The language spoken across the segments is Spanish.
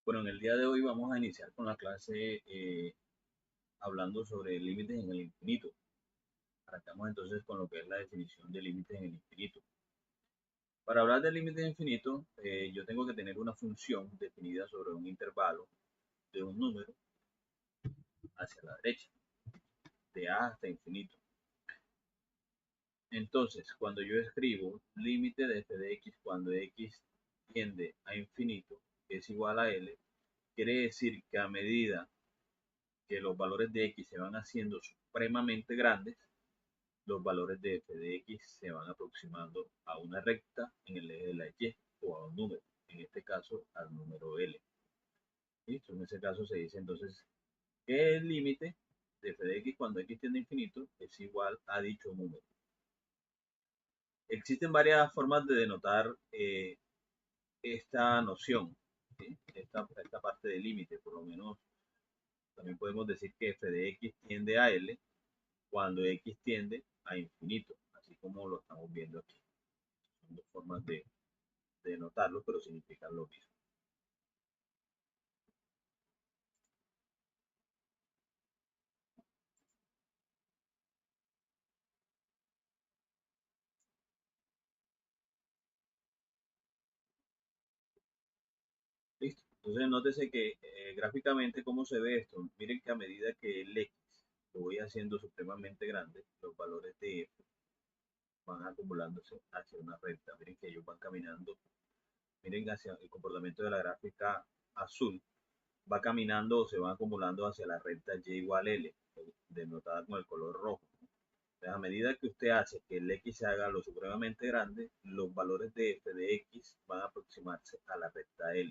Bueno, en el día de hoy vamos a iniciar con la clase hablando sobre límites en el infinito. Arrancamos entonces con lo que es la definición de límites en el infinito. Para hablar de límites infinitos, yo tengo que tener una función definida sobre un intervalo de un número hacia la derecha, de a hasta infinito. Entonces, cuando yo escribo límite de f de x cuando x tiende a infinito es igual a l, quiere decir que a medida que los valores de x se van haciendo supremamente grandes, los valores de f de x se van aproximando a una recta en el eje de la y o a un número, en este caso al número L. ¿Listo? En ese caso se dice entonces que el límite de f de x cuando x tiende a infinito es igual a dicho número. Existen varias formas de denotar esta noción, ¿sí? esta parte del límite, por lo menos también podemos decir que f de x tiende a L cuando x tiende a infinito, así como lo estamos viendo aquí. Son dos formas de notarlo, pero significan lo mismo. ¿Listo? Entonces, nótese que gráficamente, ¿cómo se ve esto? Miren que a medida que el X lo voy haciendo supremamente grande, los valores de F van acumulándose hacia una recta. Miren que ellos van caminando, miren hacia el comportamiento de la gráfica azul, va caminando o se va acumulando hacia la recta Y igual L, denotada con el color rojo. Entonces, a medida que usted hace que el X se haga lo supremamente grande, los valores de F de X van a aproximarse a la recta L.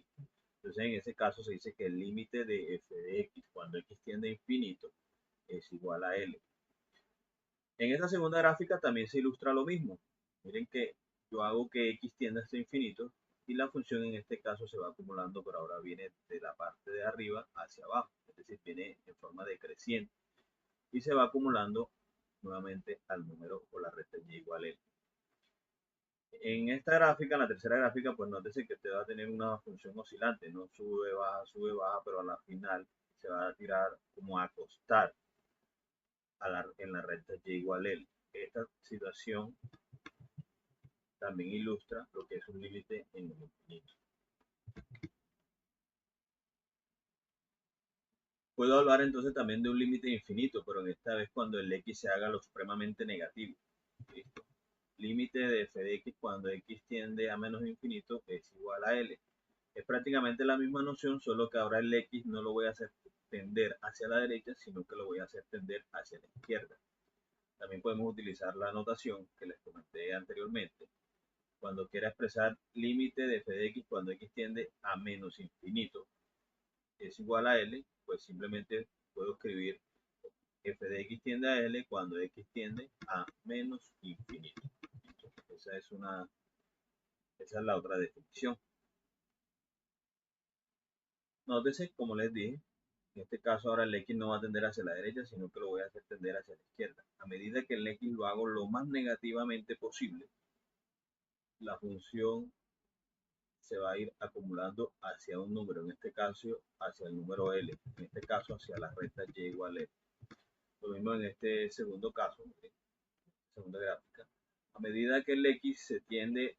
Entonces, en ese caso se dice que el límite de f de x cuando x tiende a infinito es igual a L. En esta segunda gráfica también se ilustra lo mismo. Miren que yo hago que x tienda hasta infinito y la función en este caso se va acumulando, pero ahora viene de la parte de arriba hacia abajo, es decir, viene en forma decreciente y se va acumulando nuevamente al número o la recta y igual a L. En esta gráfica, en la tercera gráfica, pues nótese que usted va a tener una función oscilante, no sube, baja, pero a la final se va a tirar como a acostar en la recta y igual L. Esta situación también ilustra lo que es un límite en el infinito. Puedo hablar entonces también de un límite infinito, pero en esta vez cuando el x se haga lo supremamente negativo. ¿Listo? Límite de f de x cuando x tiende a menos infinito es igual a L. Es prácticamente la misma noción, solo que ahora el X no lo voy a hacer tender hacia la derecha, sino que lo voy a hacer tender hacia la izquierda. También podemos utilizar la notación que les comenté anteriormente. Cuando quiera expresar límite de f de x cuando x tiende a menos infinito es igual a L, pues simplemente puedo escribir f de x tiende a L cuando x tiende a menos infinito. Esa es la otra definición. Nótese, como les dije, en este caso ahora el X no va a tender hacia la derecha, sino que lo voy a hacer tender hacia la izquierda. A medida que el X lo hago lo más negativamente posible, la función se va a ir acumulando hacia un número, en este caso hacia el número L, en este caso hacia la recta Y igual L. Lo mismo en este segundo caso, segunda gráfica. A medida que el X se tiende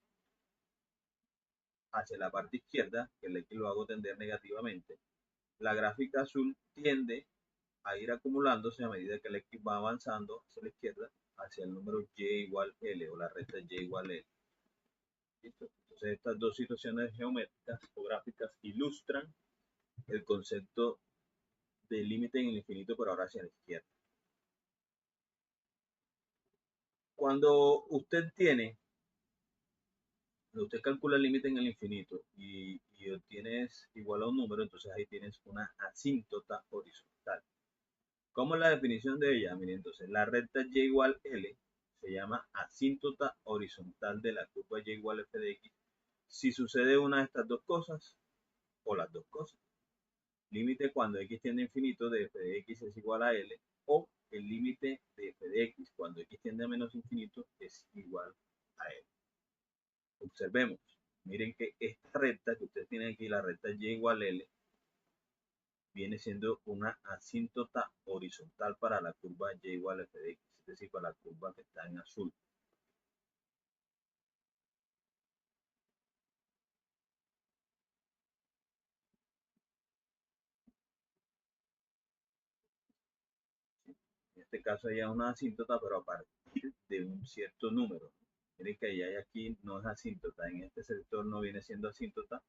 hacia la parte izquierda, que el X lo hago tender negativamente, la gráfica azul tiende a ir acumulándose a medida que el X va avanzando hacia la izquierda, hacia el número Y igual L o la recta Y igual L. ¿Listo? Entonces estas dos situaciones geométricas o gráficas ilustran el concepto de límite en el infinito, pero ahora hacia la izquierda. Cuando usted calcula el límite en el infinito y obtienes igual a un número, entonces ahí tienes una asíntota horizontal. ¿Cómo es la definición de ella? Miren, entonces la recta Y igual L se llama asíntota horizontal de la curva Y igual f de x si sucede una de estas dos cosas o las dos cosas. Límite cuando x tiende a infinito de f de x es igual a L o el límite de f de x cuando x tiende a menos infinito es igual a L. Observemos, miren que esta recta que ustedes tienen aquí, la recta Y igual L, viene siendo una asíntota horizontal para la curva y igual a f de x, es decir, para la curva que está en azul. En este caso ya es una asíntota, pero a partir de un cierto número. Miren que ya aquí no es asíntota, en este sector no viene siendo asíntota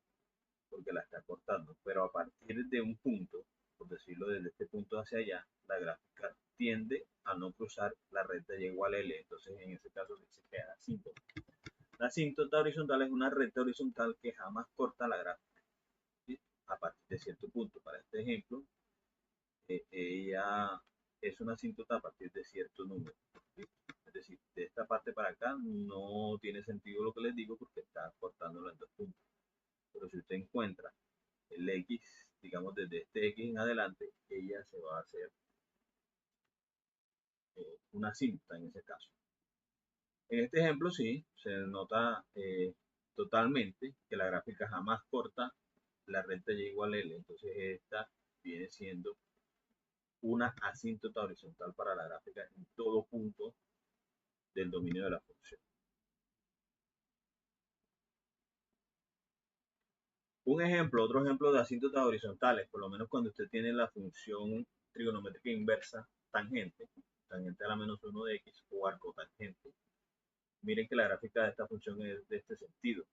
porque la está cortando, pero a partir de un punto, por decirlo desde este punto hacia allá, la gráfica tiende a no cruzar la recta y igual a L, entonces en ese caso se queda asíntota. La asíntota horizontal es una recta horizontal que jamás corta la gráfica, ¿sí? A partir de cierto punto. Para este ejemplo, ella es una asíntota a partir de cierto número. ¿Sí? Es decir, de esta parte para acá no tiene sentido lo que les digo porque está cortándolo en dos puntos. Pero si usted encuentra el X, digamos desde este X en adelante, ella se va a hacer una asíntota en ese caso. En este ejemplo sí, se nota totalmente que la gráfica jamás corta la recta y igual a L. Entonces esta viene siendo una asíntota horizontal para la gráfica en todo punto del dominio de la función. Un ejemplo, otro ejemplo de asíntotas horizontales, por lo menos cuando usted tiene la función trigonométrica inversa tangente, tangente a la menos 1 de x o arco tangente. Miren que la gráfica de esta función es de este sentido.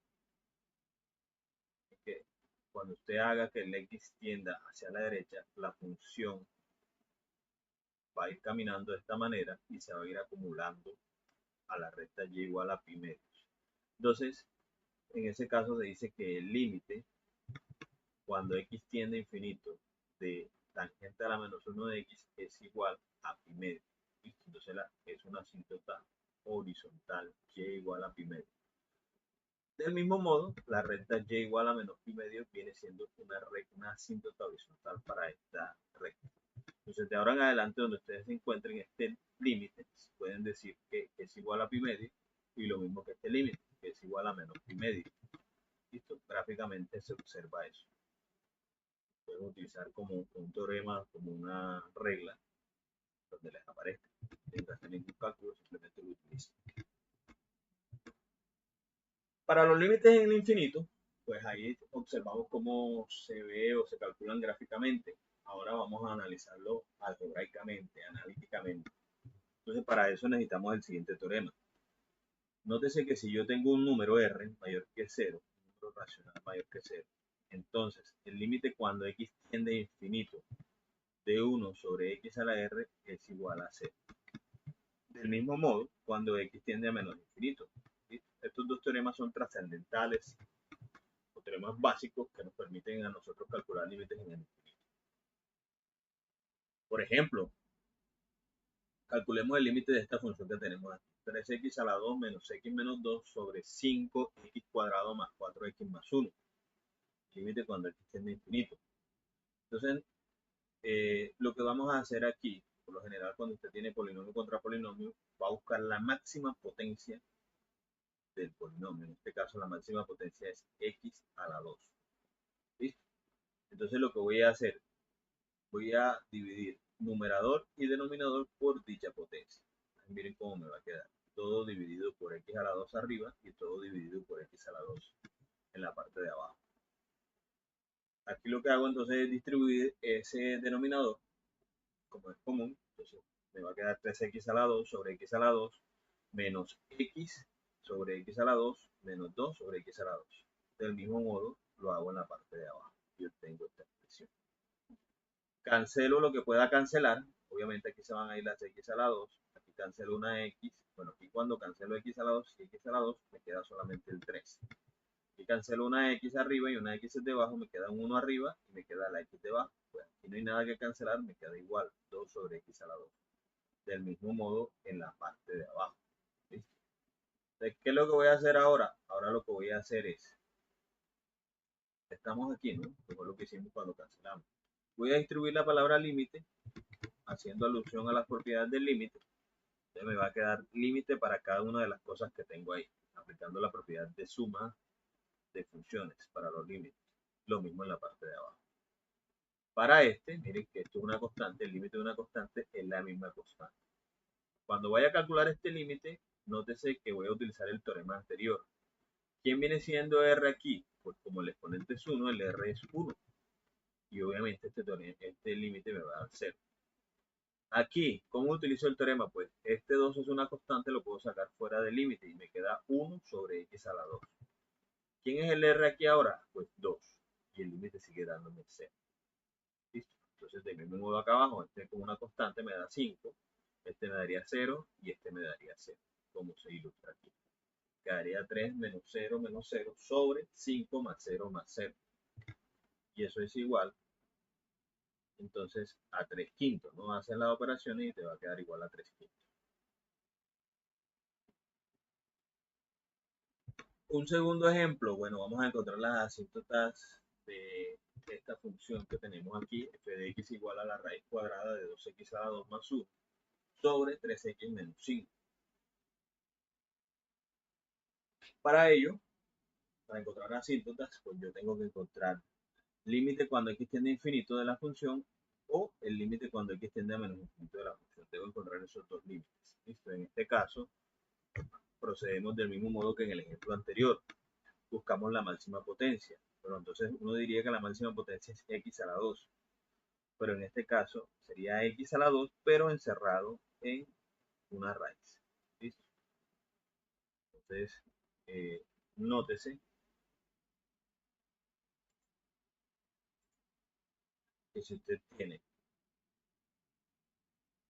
Es que cuando usted haga que el x tienda hacia la derecha, la función va a ir caminando de esta manera y se va a ir acumulando a la recta y igual a pi medios. Entonces, en ese caso se dice que el límite, cuando x tiende a infinito, de tangente a la menos 1 de x es igual a pi medio. Entonces es una asíntota horizontal y igual a pi medio. Del mismo modo, la recta y igual a menos pi medio viene siendo una asíntota horizontal para esta recta. Entonces, de ahora en adelante, donde ustedes se encuentren este límite, pueden decir que es igual a pi medio y lo mismo que este límite, que es igual a menos pi medio. Listo, gráficamente se observa eso. Pueden utilizar como un teorema, como una regla, donde les aparezca. Mientras tienen un cálculo, simplemente lo utilizan. Para los límites en el infinito, pues ahí observamos cómo se ve o se calculan gráficamente. Ahora vamos a analizarlo algebraicamente, analíticamente. Entonces, para eso necesitamos el siguiente teorema. Nótese que si yo tengo un número r mayor que 0, un número racional mayor que 0, entonces el límite cuando x tiende a infinito de 1 sobre x a la r es igual a 0. Del mismo modo, cuando x tiende a menos infinito. ¿Sí? Estos dos teoremas son trascendentales o teoremas básicos que nos permiten a nosotros calcular límites en el infinito. Por ejemplo, calculemos el límite de esta función que tenemos aquí. 3x a la 2 menos x menos 2 sobre 5x cuadrado más 4x más 1. Límite cuando x tiende a infinito. Entonces, lo que vamos a hacer aquí, por lo general cuando usted tiene polinomio contra polinomio, va a buscar la máxima potencia del polinomio. En este caso la máxima potencia es x a la 2. ¿Listo? Entonces lo que voy a hacer, voy a dividir numerador y denominador por dicha potencia. Miren cómo me va a quedar. Todo dividido por x a la 2 arriba y todo dividido por x a la 2 en la parte de abajo. Aquí lo que hago entonces es distribuir ese denominador, como es común, entonces me va a quedar 3x a la 2 sobre x a la 2 menos x sobre x a la 2 menos 2 sobre x a la 2. Del mismo modo lo hago en la parte de abajo y obtengo esta expresión. Cancelo lo que pueda cancelar, obviamente aquí se van a ir las x a la 2, aquí cancelo una x, bueno, aquí cuando cancelo x a la 2 y x a la 2 me queda solamente el 3. Aquí cancelo una x arriba y una x debajo, me queda un 1 arriba y me queda la x debajo. Pues aquí no hay nada que cancelar, me queda igual 2 sobre x a la 2. Del mismo modo en la parte de abajo. ¿Listo? Entonces, ¿qué es lo que voy a hacer ahora? Ahora lo que voy a hacer es, estamos aquí, ¿no? Que fue lo que hicimos cuando cancelamos. Voy a distribuir la palabra límite, haciendo alusión a las propiedades del límite. Entonces me va a quedar límite para cada una de las cosas que tengo ahí, aplicando la propiedad de suma de funciones para los límites. Lo mismo en la parte de abajo. Para este, miren que esto es una constante, el límite de una constante es la misma constante. Cuando vaya a calcular este límite, nótese que voy a utilizar el teorema anterior. ¿Quién viene siendo R aquí? Pues como el exponente es 1, el R es 1. Y obviamente este límite me va a dar 0. Aquí, ¿cómo utilizo el teorema? Pues este 2 es una constante, lo puedo sacar fuera del límite y me queda 1 sobre x a la 2. ¿Quién es el R aquí ahora? Pues 2. Y el límite sigue dándome 0. ¿Listo? Entonces, del mismo modo acá abajo, este con una constante me da 5, este me daría 0 y este me daría 0, como se ilustra aquí. Quedaría 3 menos 0 sobre 5 más 0 más 0. Y eso es igual, entonces, a 3 quintos. No haces las operaciones y te va a quedar igual a 3 quintos. Un segundo ejemplo, bueno, vamos a encontrar las asíntotas de esta función que tenemos aquí, f de x igual a la raíz cuadrada de 2x a la 2 más 1 sobre 3x menos 5. Para ello, para encontrar asíntotas, pues yo tengo que encontrar límite cuando x tiende a infinito de la función o el límite cuando x tiende a menos infinito de la función. Debo encontrar esos dos límites. ¿Listo? En este caso, procedemos del mismo modo que en el ejemplo anterior. Buscamos la máxima potencia. Pero entonces uno diría que la máxima potencia es x a la 2. Pero en este caso sería x a la 2, pero encerrado en una raíz. ¿Listo? Entonces, nótese que si usted tiene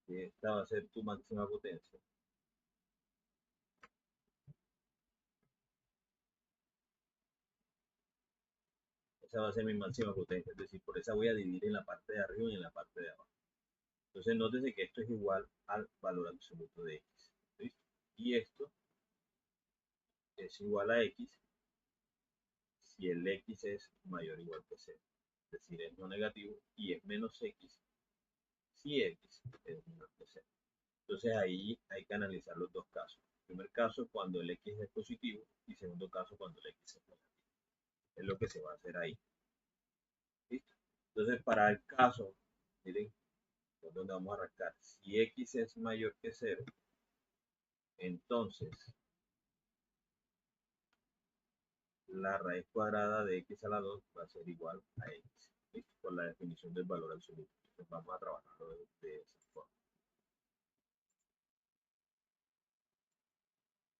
que esta va a ser tu máxima potencia, esa va a ser mi máxima potencia, es decir, por esa voy a dividir en la parte de arriba y en la parte de abajo. Entonces, nótese que esto es igual al valor absoluto de x. ¿Listo? Y esto es igual a x si el x es mayor o igual que 0. Es decir, es no negativo y es menos x si x es menor que 0. Entonces ahí hay que analizar los dos casos. Primer caso cuando el x es positivo y segundo caso cuando el x es negativo. Es lo que se va a hacer ahí. ¿Listo? Entonces para el caso, miren, es donde vamos a arrancar. Si x es mayor que 0, entonces la raíz cuadrada de x a la 2 va a ser igual a x. ¿Listo? Por la definición del valor absoluto. Entonces vamos a trabajarlo de esa forma.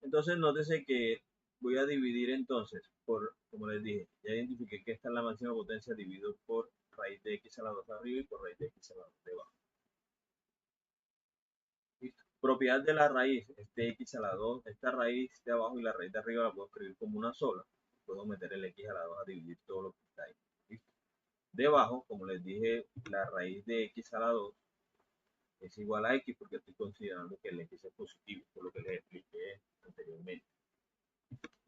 Entonces, nótese que voy a dividir entonces por, como les dije, ya identifiqué que esta es la máxima potencia, dividido por raíz de x a la 2 arriba y por raíz de x a la 2 debajo. ¿Listo? Propiedad de la raíz, este x a la 2, esta raíz de abajo y la raíz de arriba la puedo escribir como una sola. Puedo meter el x a la 2 a dividir todo lo que está ahí. ¿Listo? Debajo, como les dije, la raíz de x a la 2 es igual a x porque estoy considerando que el x es positivo, por lo que les expliqué anteriormente.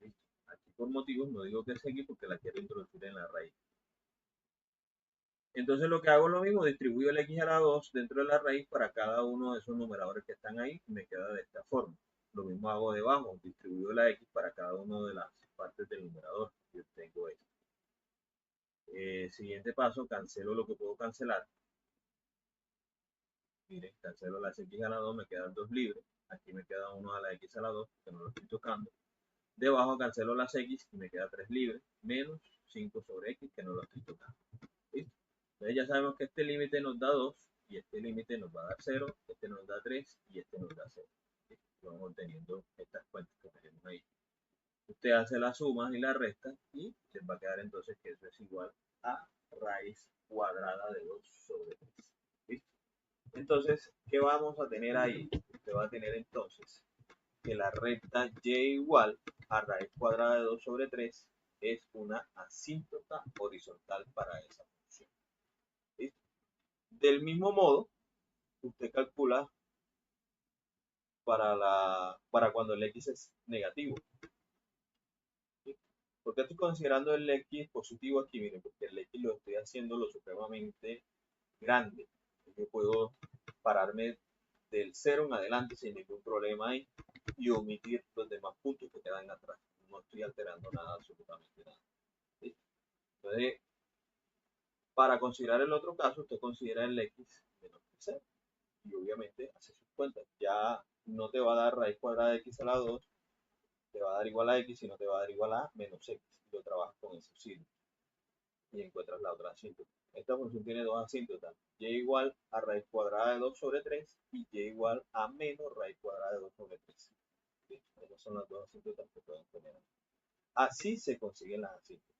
¿Listo? Aquí por motivos no digo que es x porque la quiero introducir en la raíz. Entonces lo que hago es lo mismo, distribuyo el x a la 2 dentro de la raíz para cada uno de esos numeradores que están ahí y me queda de esta forma. Lo mismo hago debajo, distribuyo la x para cada una de las partes del numerador y obtengo esto. Siguiente paso, cancelo lo que puedo cancelar. Miren, cancelo las x a la 2, me quedan 2 libres. Aquí me queda uno a la x a la 2, que no lo estoy tocando. Debajo cancelo las x y me queda 3 libres, menos 5 sobre x, que no lo estoy tocando. ¿Listo? Entonces ya sabemos que este límite nos da 2 y este límite nos va a dar 0, este nos da 3 y este nos da 0. ¿Listo? Vamos obteniendo estas cuentas que tenemos ahí. Usted hace las sumas y las restas y les va a quedar entonces que eso es igual a raíz cuadrada de 2 sobre 3. ¿Listo? Entonces, ¿qué vamos a tener ahí? Usted va a tener entonces que la recta y igual a raíz cuadrada de 2 sobre 3 es una asíntota horizontal para esa función. ¿Listo? Del mismo modo, usted calcula para cuando el x es negativo. ¿Sí? ¿Por qué estoy considerando el x positivo aquí? Miren, porque el x lo estoy haciendo lo supremamente grande. Yo puedo pararme del 0 en adelante sin ningún problema ahí y omitir los demás puntos que quedan atrás. No estoy alterando nada, absolutamente nada. ¿Sí? Entonces, Para considerar el otro caso, usted considera el x menor que 0 y obviamente hace sus cuentas. Ya no te va a dar raíz cuadrada de x a la 2, te va a dar igual a x, sino te va a dar igual a menos x. Y lo trabajas con ese signo y encuentras la otra asíntota. Esta función tiene dos asíntotas, y igual a raíz cuadrada de 2 sobre 3 y y igual a menos raíz cuadrada de 2 sobre 3. Esas son las dos asíntotas que pueden tener. Así se consiguen las asíntotas.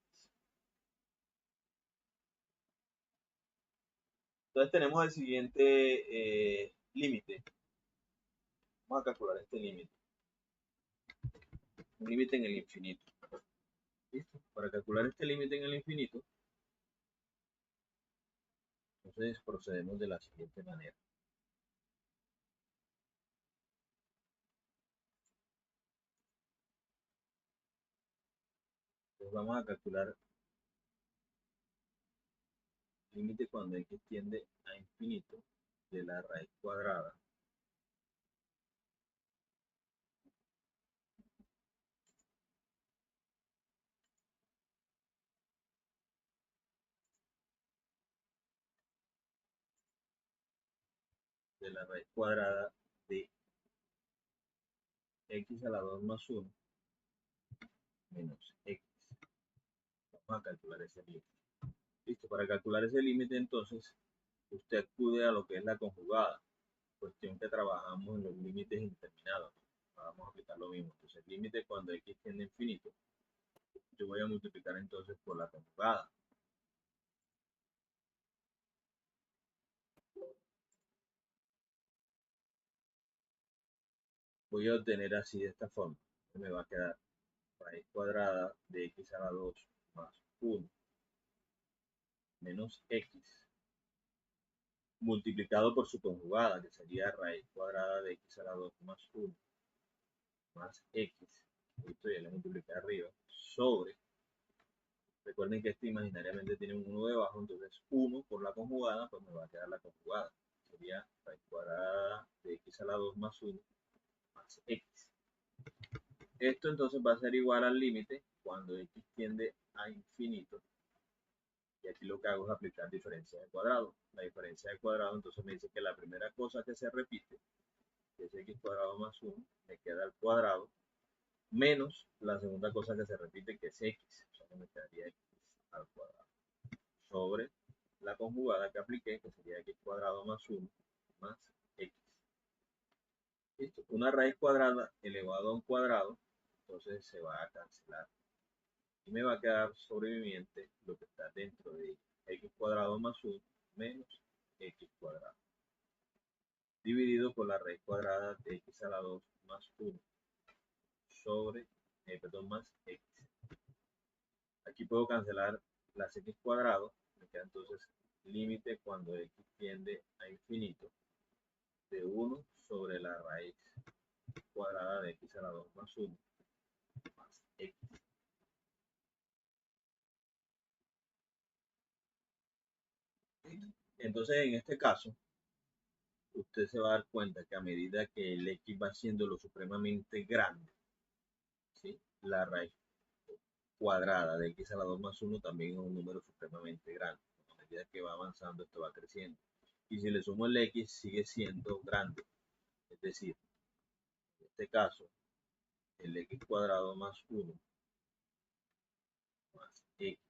Entonces tenemos el siguiente límite. Vamos a calcular este límite. Un límite en el infinito. ¿Listo? Para calcular este límite en el infinito, entonces procedemos de la siguiente manera. Entonces vamos a calcular el límite cuando x tiende a infinito de la raíz cuadrada de x a la 2 más 1 menos x. Vamos a calcular ese límite. Listo, para calcular ese límite entonces usted acude a lo que es la conjugada, cuestión que trabajamos en los límites indeterminados. Vamos a aplicar lo mismo. Entonces el límite cuando x tiende a infinito, yo voy a multiplicar entonces por la conjugada. Voy a obtener así de esta forma. Me va a quedar raíz cuadrada de x a la 2 más 1 menos x multiplicado por su conjugada, que sería raíz cuadrada de x a la 2 más 1 más x. Esto ya lo multipliqué arriba, sobre. Recuerden que este imaginariamente tiene un 1 debajo, entonces 1 por la conjugada, pues me va a quedar la conjugada. Sería raíz cuadrada de x a la 2 más 1 más x. Esto entonces va a ser igual al límite cuando x tiende a infinito. Y aquí lo que hago es aplicar diferencia de cuadrado. La diferencia de cuadrado entonces me dice que la primera cosa que se repite, que es x cuadrado más 1, me queda al cuadrado, menos la segunda cosa que se repite, que es x. O sea que me quedaría x al cuadrado. Sobre la conjugada que apliqué, que sería x cuadrado más 1 más x. ¿Listo? Una raíz cuadrada elevado a un cuadrado, entonces se va a cancelar. Y me va a quedar sobreviviente lo que está dentro de x cuadrado más 1 menos x cuadrado, dividido por la raíz cuadrada de x a la 2 más 1 sobre, más x. Aquí puedo cancelar las x cuadrado, me queda entonces límite cuando x tiende a infinito de 1 sobre la raíz cuadrada de x a la 2 más 1 más x. Entonces, en este caso, usted se va a dar cuenta que a medida que el x va siendo lo supremamente grande, ¿sí? La raíz cuadrada de x a la 2 más 1 también es un número supremamente grande. A medida que va avanzando, esto va creciendo. Y si le sumo el x, sigue siendo grande. Es decir, en este caso, el x cuadrado más 1 más x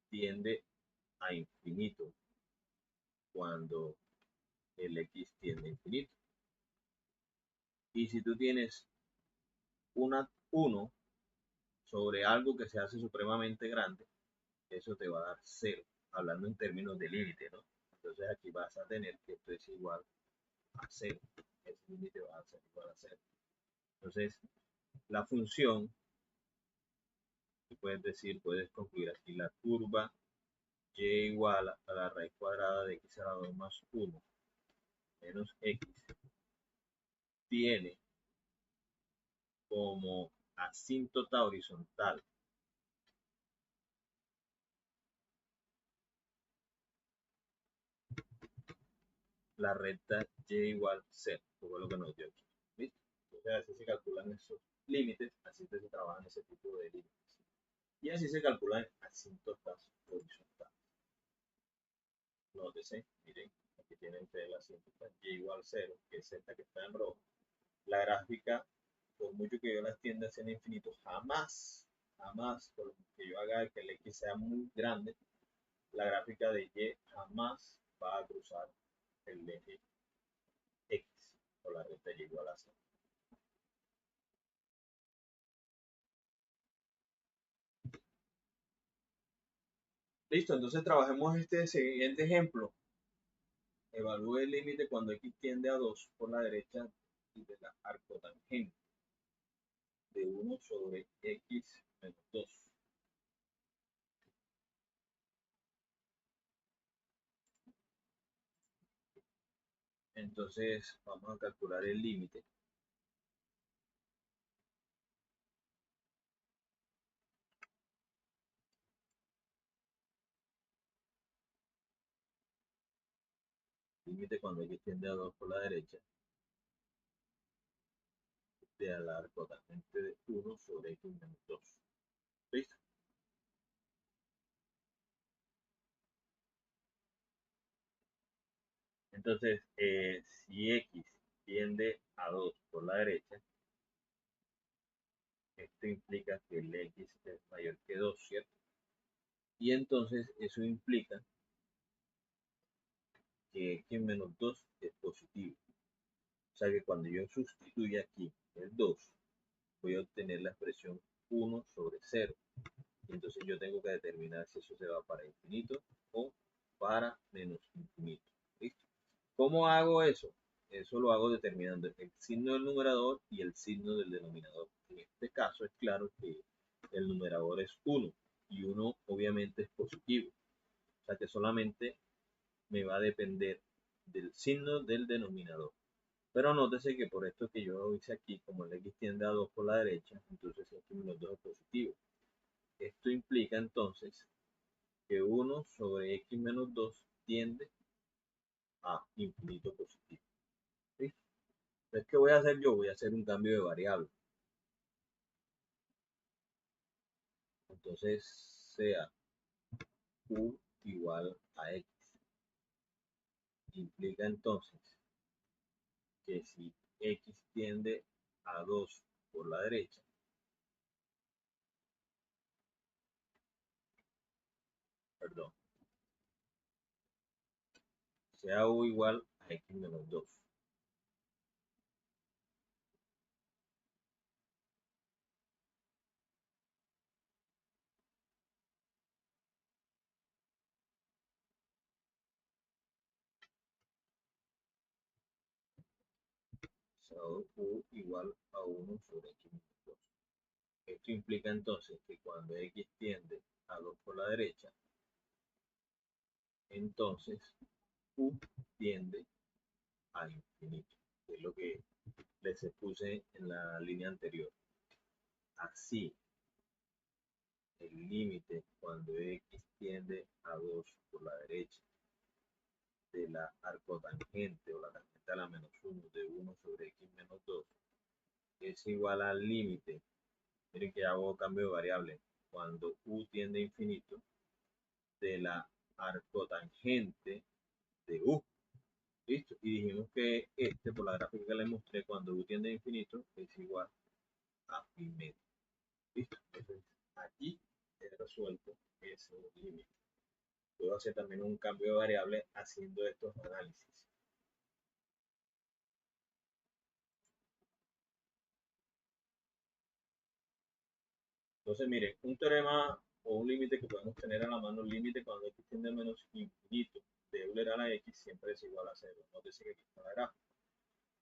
tiende a infinito cuando el x tiende a infinito. Y si tú tienes una 1 sobre algo que se hace supremamente grande, eso te va a dar 0, hablando en términos de límite, ¿no? Entonces aquí vas a tener que esto es igual a 0. Ese límite va a ser igual a 0. Entonces, la función, tú puedes decir, puedes concluir aquí la curva y igual a la raíz cuadrada de x a la 2 más 1 menos x tiene como asíntota horizontal la recta y igual 0, que fue lo que nos dio aquí. ¿Listo? Entonces así se calculan esos límites, así se trabajan ese tipo de límites. Y así se calculan asíntotas horizontales. nótese, miren, aquí tienen ustedes la cinta y igual 0, que es esta que está en rojo. La gráfica, por mucho que yo la extienda hacia el infinito, jamás, por lo que yo haga que el X sea muy grande, la gráfica de Y jamás va a cruzar el eje X o la recta Y igual a 0. Listo, entonces trabajemos este siguiente ejemplo. Evalúe el límite cuando X tiende a 2 por la derecha y de la arcotangente de 1 sobre X menos 2. Entonces vamos a calcular el límite. Límite cuando X tiende a 2 por la derecha de la arcotangente de 1 sobre X menos 2. ¿Listo? Entonces, si X tiende a 2 por la derecha, esto implica que el X es mayor que 2, ¿cierto? Y entonces eso implica que X menos 2 es positivo. O sea que cuando yo sustituya aquí el 2, voy a obtener la expresión 1 sobre 0. Y entonces yo tengo que determinar si eso se va para infinito o para menos infinito. ¿Listo? ¿Cómo hago eso? Eso lo hago determinando el signo del numerador y el signo del denominador. En este caso es claro que el numerador es 1 y 1 obviamente es positivo. O sea que solamente me va a depender del signo del denominador. Pero nótese que por esto que yo hice aquí, como el X tiende a 2 por la derecha, entonces X menos 2 es positivo. Esto implica entonces que 1 sobre X menos 2 tiende a infinito positivo. ¿Sí? Entonces, ¿qué voy a hacer yo? Voy a hacer un cambio de variable. Entonces, sea U igual a X. Implica entonces que si X tiende a 2 por la derecha, perdón, sea U igual a X menos 2. Sea U igual a 1 sobre X menos 2. Esto implica entonces que cuando X tiende a 2 por la derecha, entonces U tiende a infinito, que es lo que les expuse en la línea anterior. Así, el límite cuando X tiende a 2 por la derecha de la arcotangente o la tangente a la menos 1 de 1 sobre X menos 2 es igual al límite. Miren que hago cambio de variable. Cuando U tiende a infinito de la arcotangente de U. ¿Listo? Y dijimos que este, por la gráfica que les mostré, cuando U tiende a infinito, es igual a pi medio. ¿Listo? Entonces, aquí he resuelto ese límite. Puedo hacer también un cambio de variable haciendo estos análisis. Entonces, miren, un teorema o un límite que podemos tener a la mano, el límite cuando x tiende a menos infinito de Euler a la x siempre es igual a 0. Entonces, que aquí está la gráfica.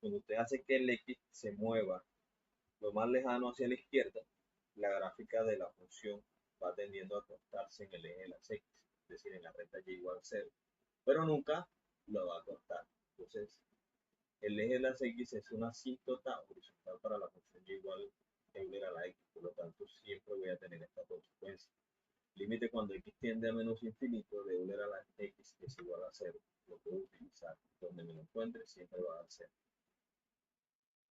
Cuando usted hace que el x se mueva lo más lejano hacia la izquierda, la gráfica de la función va tendiendo a acostarse en el eje de las x, es decir, en la recta y igual a 0, pero nunca lo va a acostar. Entonces, el eje de las x es una asíntota horizontal para la función y igual Euler a la x, por lo tanto siempre voy a tener esta consecuencia. Límite cuando x tiende a menos infinito de Euler a la x es igual a 0. Lo puedo utilizar donde me lo encuentre, siempre va a ser